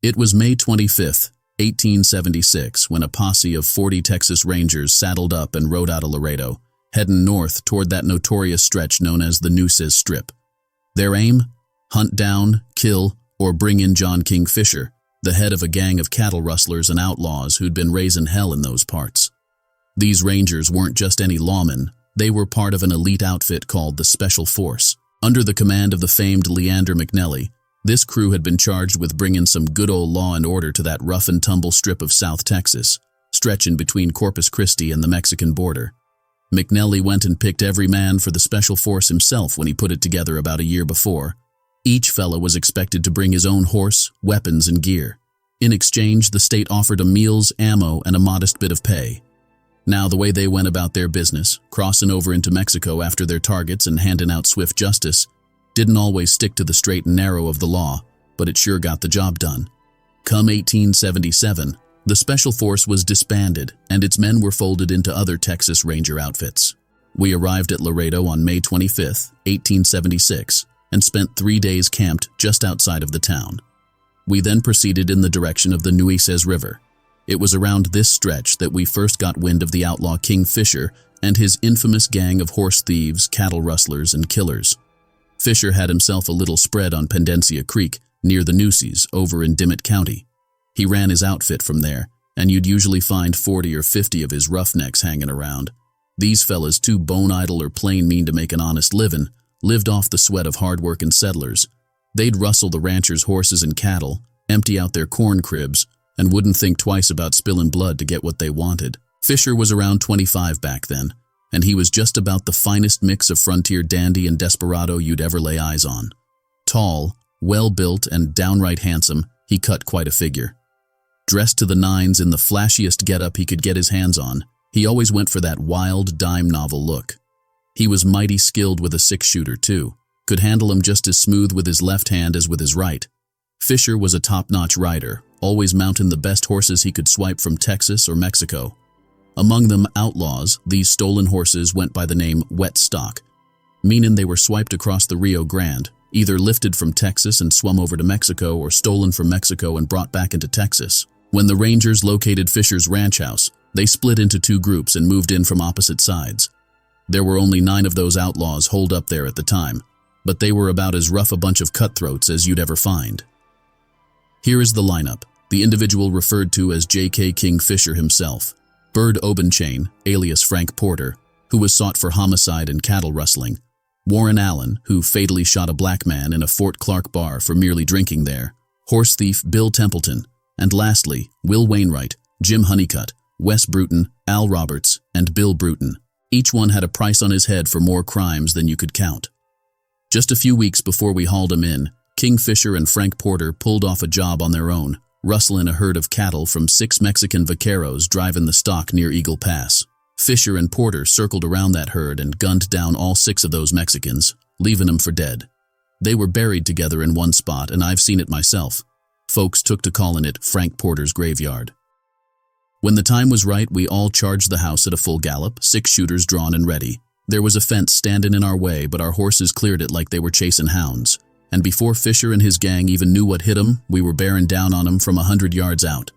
It was May 25th, 1876, when a posse of 40 Texas Rangers saddled up and rode out of Laredo, heading north toward that notorious stretch known as the Nueces Strip. Their aim? Hunt down, kill, or bring in John King Fisher, the head of a gang of cattle rustlers and outlaws who'd been raising hell in those parts. These Rangers weren't just any lawmen, they were part of an elite outfit called the Special Force. Under the command of the famed Leander McNelly, this crew had been charged with bringing some good old law and order to that rough-and-tumble strip of South Texas, stretching between Corpus Christi and the Mexican border. McNelly went and picked every man for the Special Force himself when he put it together about a year before. Each fellow was expected to bring his own horse, weapons, and gear. In exchange, the state offered him meals, ammo, and a modest bit of pay. Now, the way they went about their business, crossing over into Mexico after their targets and handing out swift justice, didn't always stick to the straight and narrow of the law, but it sure got the job done. Come 1877, the Special Force was disbanded, and its men were folded into other Texas Ranger outfits. We arrived at Laredo on May 25, 1876, and spent 3 days camped just outside of the town. We then proceeded in the direction of the Nueces River. It was around this stretch that we first got wind of the outlaw King Fisher and his infamous gang of horse thieves, cattle rustlers, and killers. Fisher had himself a little spread on Pendencia Creek, near the Nueces, over in Dimmitt County. He ran his outfit from there, and you'd usually find 40 or 50 of his roughnecks hanging around. These fellas, too bone-idle or plain mean to make an honest living, lived off the sweat of hard-working settlers. They'd rustle the ranchers' horses and cattle, empty out their corn cribs, and wouldn't think twice about spilling blood to get what they wanted. Fisher was around 25 back then, and he was just about the finest mix of frontier dandy and desperado you'd ever lay eyes on. Tall, well-built, and downright handsome, he cut quite a figure. Dressed to the nines in the flashiest getup he could get his hands on, he always went for that wild, dime novel look. He was mighty skilled with a six-shooter, too, could handle him just as smooth with his left hand as with his right. Fisher was a top-notch rider, always mounting the best horses he could swipe from Texas or Mexico. Among them outlaws, these stolen horses went by the name wet stock, meaning they were swiped across the Rio Grande, either lifted from Texas and swum over to Mexico or stolen from Mexico and brought back into Texas. When the Rangers located Fisher's ranch house, they split into two groups and moved in from opposite sides. There were only 9 of those outlaws holed up there at the time, but they were about as rough a bunch of cutthroats as you'd ever find. Here is the lineup, the individual referred to as J.K. King Fisher himself. Bird Obenchain, alias Frank Porter, who was sought for homicide and cattle rustling. Warren Allen, who fatally shot a black man in a Fort Clark bar for merely drinking there. Horse thief Bill Templeton. And lastly, Will Wainwright, Jim Honeycutt, Wes Bruton, Al Roberts, and Bill Bruton. Each one had a price on his head for more crimes than you could count. Just a few weeks before we hauled him in, King Fisher and Frank Porter pulled off a job on their own, rustling a herd of cattle from 6 Mexican vaqueros driving the stock near Eagle Pass. Fisher and Porter circled around that herd and gunned down all 6 of those Mexicans, leaving them for dead. They were buried together in one spot, and I've seen it myself. Folks took to calling it Frank Porter's graveyard. When the time was right, we all charged the house at a full gallop, 6 shooters drawn and ready. There was a fence standing in our way, but our horses cleared it like they were chasing hounds. And before Fisher and his gang even knew what hit them, we were bearing down on them from 100 yards out.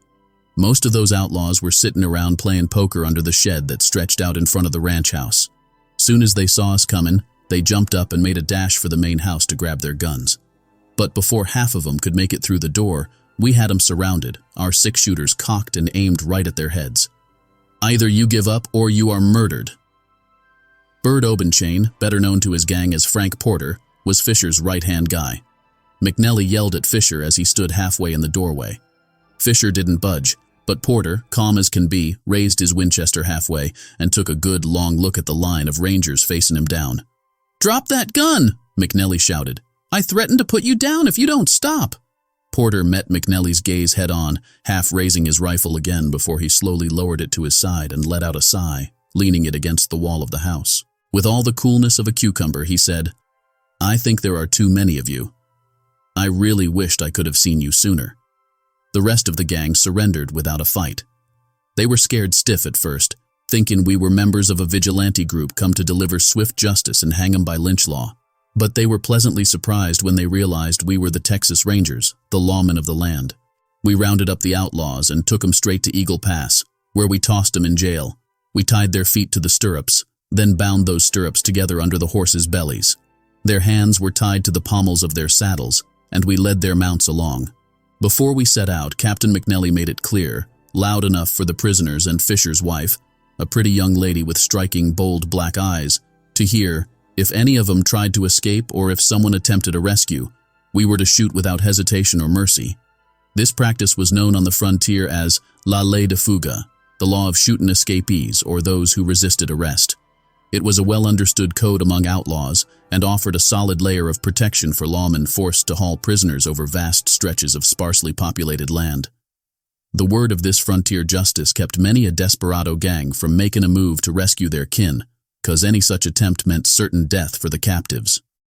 Most of those outlaws were sitting around playing poker under the shed that stretched out in front of the ranch house. Soon as they saw us coming, they jumped up and made a dash for the main house to grab their guns. But before half of them could make it through the door, we had them surrounded, our 6 shooters cocked and aimed right at their heads. Either you give up or you are murdered. Bird Obenchain, better known to his gang as Frank Porter, was Fisher's right-hand guy. McNelly yelled at Fisher as he stood halfway in the doorway. Fisher didn't budge, but Porter, calm as can be, raised his Winchester halfway and took a good long look at the line of Rangers facing him down. "Drop that gun!" McNelly shouted. "I threaten to put you down if you don't stop." Porter met McNelly's gaze head-on, half raising his rifle again before he slowly lowered it to his side and let out a sigh, leaning it against the wall of the house. With all the coolness of a cucumber, he said, "I think there are too many of you. I really wished I could have seen you sooner." The rest of the gang surrendered without a fight. They were scared stiff at first, thinking we were members of a vigilante group come to deliver swift justice and hang 'em by lynch law. But they were pleasantly surprised when they realized we were the Texas Rangers, the lawmen of the land. We rounded up the outlaws and took 'em straight to Eagle Pass, where we tossed 'em in jail. We tied their feet to the stirrups, then bound those stirrups together under the horses' bellies. Their hands were tied to the pommels of their saddles, and we led their mounts along. Before we set out, Captain McNelly made it clear, loud enough for the prisoners and Fisher's wife, a pretty young lady with striking, bold black eyes, to hear, if any of 'em tried to escape or if someone attempted a rescue, we were to shoot without hesitation or mercy. This practice was known on the frontier as la ley de fuga, the law of shooting escapees or those who resisted arrest. It was a well-understood code among outlaws and offered a solid layer of protection for lawmen forced to haul prisoners over vast stretches of sparsely populated land. The word of this frontier justice kept many a desperado gang from making a move to rescue their kin, 'cause any such attempt meant certain death for the captives.